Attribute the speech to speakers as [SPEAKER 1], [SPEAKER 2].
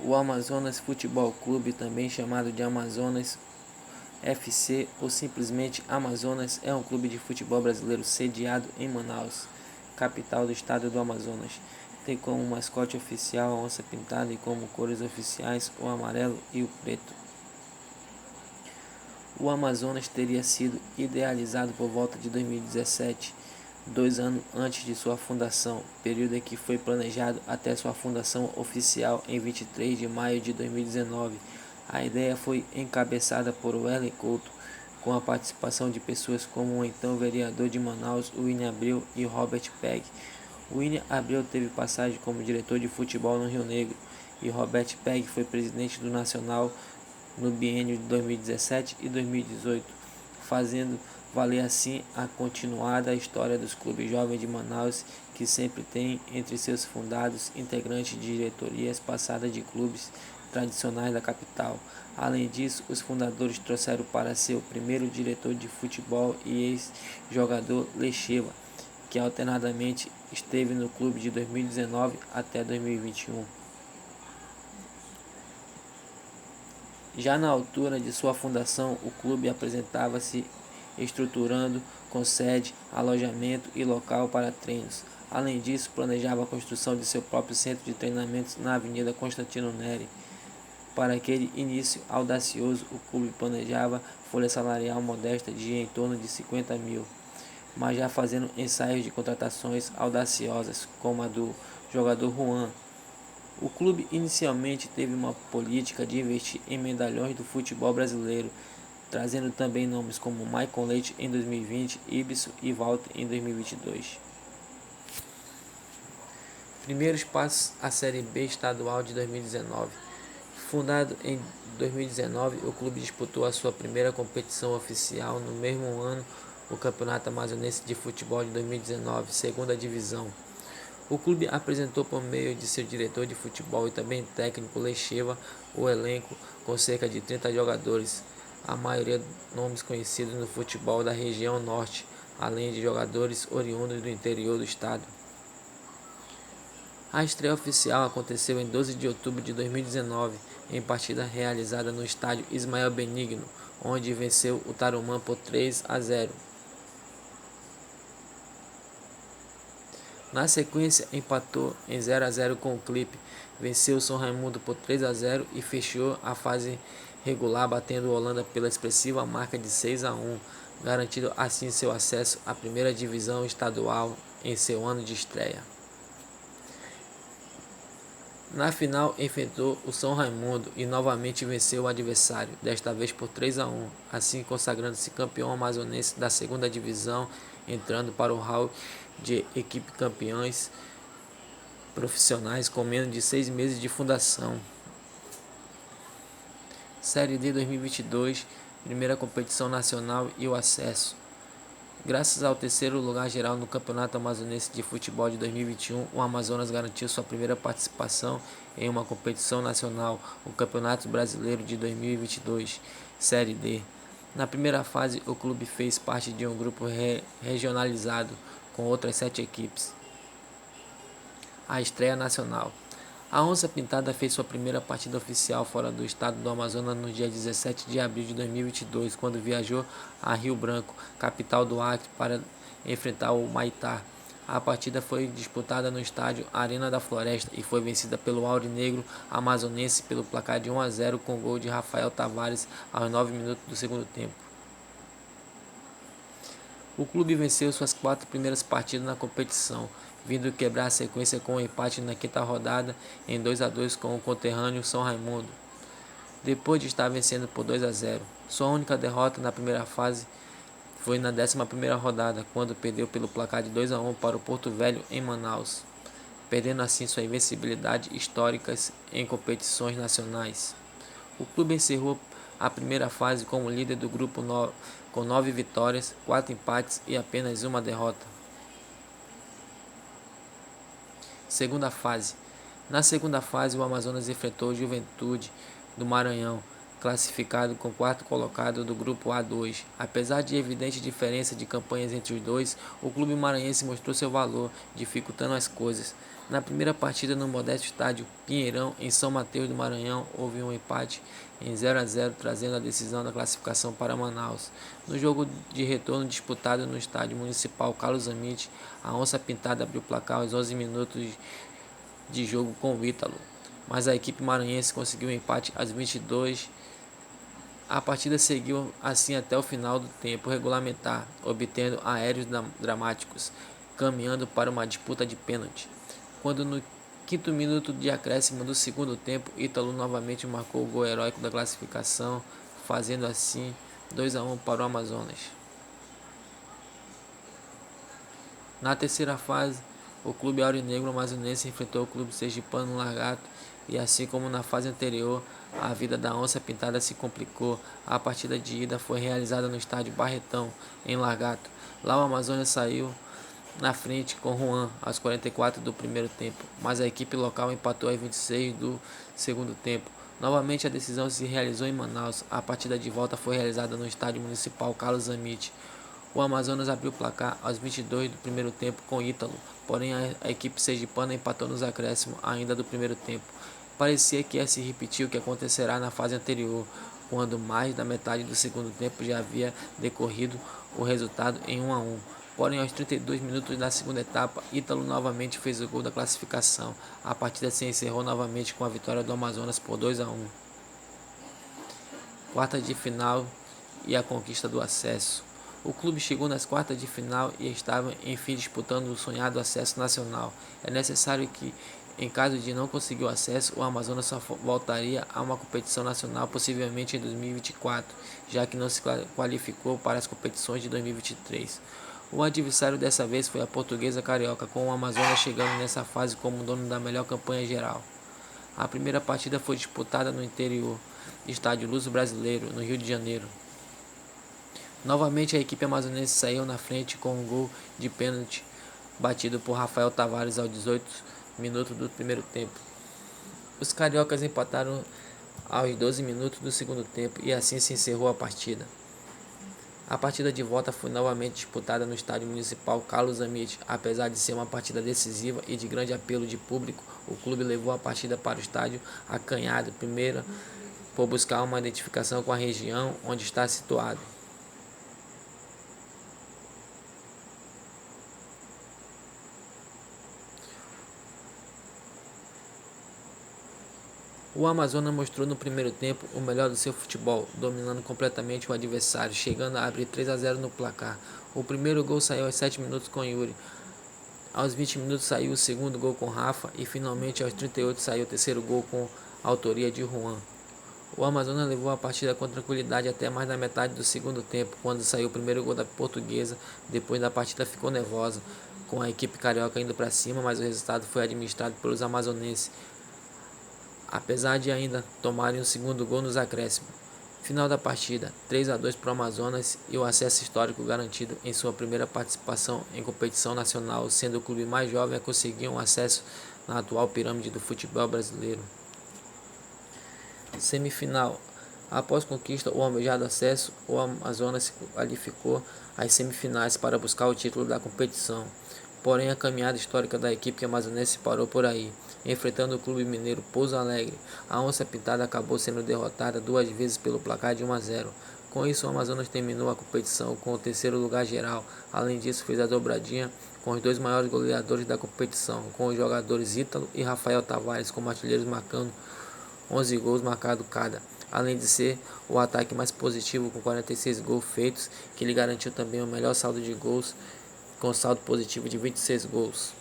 [SPEAKER 1] O Amazonas Futebol Clube, também chamado de Amazonas FC ou simplesmente Amazonas, é um clube de futebol brasileiro sediado em Manaus, capital do estado do Amazonas. Tem como mascote oficial a onça pintada e como cores oficiais o amarelo e o preto. O Amazonas teria sido idealizado por volta de 2017, 2 anos antes de sua fundação, período em que foi planejado até sua fundação oficial em 23 de maio de 2019. A ideia foi encabeçada por Wellington Couto, com a participação de pessoas como o então vereador de Manaus, William Abreu, e Robert Pegg. William Abreu teve passagem como diretor de futebol no Rio Negro, e Robert Pegg foi presidente do Nacional no biênio de 2017 e 2018, fazendo valer assim a continuada história dos clubes jovens de Manaus, que sempre tem entre seus fundados integrantes de diretorias passadas de clubes tradicionais da capital. Além disso, os fundadores trouxeram para ser o primeiro diretor de futebol e ex-jogador Lecheva, que alternadamente esteve no clube de 2019 até 2021. Já na altura de sua fundação, o clube apresentava-se estruturando com sede, alojamento e local para treinos. Além disso, planejava a construção de seu próprio centro de treinamentos na Avenida Constantino Neri. Para aquele início audacioso, o clube planejava folha salarial modesta de em torno de 50 mil, mas já fazendo ensaios de contratações audaciosas, como a do jogador Juan. O clube inicialmente teve uma política de investir em medalhões do futebol brasileiro, trazendo também nomes como Maicon Leite em 2020, Ibson e Walter em 2022. Primeiros passos à Série B estadual de 2019. Fundado em 2019, o clube disputou a sua primeira competição oficial no mesmo ano, o Campeonato Amazonense de Futebol de 2019, segunda divisão. O clube apresentou por meio de seu diretor de futebol e também técnico Lecheva o elenco com cerca de 30 jogadores, a maioria nomes conhecidos no futebol da região norte, além de jogadores oriundos do interior do estado. A estreia oficial aconteceu em 12 de outubro de 2019, em partida realizada no estádio Ismael Benigno, onde venceu o Tarumã por 3-0. Na sequência, empatou em 0-0 com o Clipe, venceu o São Raimundo por 3-0 e fechou a fase regular batendo o Holanda pela expressiva marca de 6-1, garantindo assim seu acesso à primeira divisão estadual em seu ano de estreia. Na final, enfrentou o São Raimundo e novamente venceu o adversário, desta vez por 3-1, assim consagrando-se campeão amazonense da segunda divisão, entrando para o hall de equipe campeões profissionais com menos de 6 meses de fundação. Série D 2022, primeira competição nacional e o acesso. Graças ao terceiro lugar geral no Campeonato Amazonense de Futebol de 2021, o Amazonas garantiu sua primeira participação em uma competição nacional, o Campeonato Brasileiro de 2022, Série D. Na primeira fase, o clube fez parte de um grupo regionalizado com outras 7 equipes. A estreia nacional. A Onça Pintada fez sua primeira partida oficial fora do estado do Amazonas no dia 17 de abril de 2022, quando viajou a Rio Branco, capital do Acre, para enfrentar o Maitá. A partida foi disputada no estádio Arena da Floresta e foi vencida pelo Aurinegro Amazonense pelo placar de 1-0 com gol de Rafael Tavares aos 9 minutos do segundo tempo. O clube venceu suas 4 primeiras partidas na competição, vindo quebrar a sequência com um empate na quinta rodada em 2-2 com o conterrâneo São Raimundo, depois de estar vencendo por 2-0. Sua única derrota na primeira fase foi na 11ª rodada, quando perdeu pelo placar de 2-1 para o Porto Velho em Manaus, perdendo assim sua invencibilidade histórica em competições nacionais. O clube encerrou a primeira fase como líder do grupo com 9 vitórias, 4 empates e apenas uma derrota. Segunda fase. Na segunda fase, o Amazonas enfrentou o Juventude do Maranhão, classificado com o quarto colocado do grupo A2. Apesar de evidente diferença de campanhas entre os dois, o clube maranhense mostrou seu valor, dificultando as coisas. Na primeira partida no modesto estádio Pinheirão, em São Mateus do Maranhão, houve um empate em 0-0, trazendo a decisão da classificação para Manaus. No jogo de retorno disputado no estádio municipal Carlos Amit, a Onça Pintada abriu o placar aos 11 minutos de jogo com o Ítalo, mas a equipe maranhense conseguiu um empate aos 22. A partida seguiu assim até o final do tempo regulamentar, obtendo aéreos dramáticos, caminhando para uma disputa de pênalti. Quando no quinto minuto de acréscimo do segundo tempo, Ítalo novamente marcou o gol heróico da classificação, fazendo assim 2-1 para o Amazonas. Na terceira fase, o clube aurinegro amazonense enfrentou o clube sergipano no Largato e, assim como na fase anterior, a vida da Onça Pintada se complicou. A partida de ida foi realizada no estádio Barretão, em Largato. Lá o Amazonas saiu na frente com Juan aos 44 do primeiro tempo, mas a equipe local empatou aos 26 do segundo tempo. Novamente a decisão se realizou em Manaus. A partida de volta foi realizada no estádio municipal Carlos Amit. O Amazonas abriu o placar aos 22 do primeiro tempo com Ítalo, porém a equipe sergipana empatou nos acréscimos ainda do primeiro tempo. Parecia que ia se repetir o que acontecerá na fase anterior, quando mais da metade do segundo tempo já havia decorrido o resultado em 1-1. Porém, aos 32 minutos da segunda etapa, Ítalo novamente fez o gol da classificação. A partida se encerrou novamente com a vitória do Amazonas por 2-1. Quartas de final e a conquista do acesso. O clube chegou nas quartas de final e estava, enfim, disputando o sonhado acesso nacional. É necessário que, em caso de não conseguir o acesso, o Amazonas só voltaria a uma competição nacional possivelmente em 2024, já que não se qualificou para as competições de 2023. O adversário dessa vez foi a Portuguesa Carioca, com o Amazonas chegando nessa fase como dono da melhor campanha geral. A primeira partida foi disputada no interior, estádio Luso Brasileiro, no Rio de Janeiro. Novamente a equipe amazonense saiu na frente com um gol de pênalti batido por Rafael Tavares aos 18 minutos do primeiro tempo. Os cariocas empataram aos 12 minutos do segundo tempo e assim se encerrou a partida. A partida de volta foi novamente disputada no estádio municipal Carlos Amit. Apesar de ser uma partida decisiva e de grande apelo de público, o clube levou a partida para o estádio acanhado, primeiro por buscar uma identificação com a região onde está situado. O Amazonas mostrou no primeiro tempo o melhor do seu futebol, dominando completamente o adversário, chegando a abrir 3-0 no placar. O primeiro gol saiu aos 7 minutos com Yuri. Aos 20 minutos saiu o segundo gol com Rafa e finalmente aos 38 saiu o terceiro gol com autoria de Juan. O Amazonas levou a partida com tranquilidade até mais da metade do segundo tempo, quando saiu o primeiro gol da Portuguesa. Depois da partida ficou nervosa, com a equipe carioca indo para cima, mas o resultado foi administrado pelos amazonenses, apesar de ainda tomarem o segundo gol nos acréscimos. Final da partida, 3-2 para o Amazonas e o acesso histórico garantido em sua primeira participação em competição nacional, sendo o clube mais jovem a conseguir um acesso na atual pirâmide do futebol brasileiro. Semifinal. Após conquista o almejado acesso, o Amazonas se qualificou às semifinais para buscar o título da competição. Porém, a caminhada histórica da equipe amazonense parou por aí. Enfrentando o clube mineiro Pouso Alegre, a Onça Pintada acabou sendo derrotada 2 vezes pelo placar de 1-0. Com isso, o Amazonas terminou a competição com o terceiro lugar geral. Além disso, fez a dobradinha com os 2 maiores goleadores da competição, com os jogadores Ítalo e Rafael Tavares como artilheiros, marcando 11 gols marcados cada, além de ser o ataque mais positivo com 46 gols feitos, que lhe garantiu também o melhor saldo de gols, com saldo positivo de 26 gols.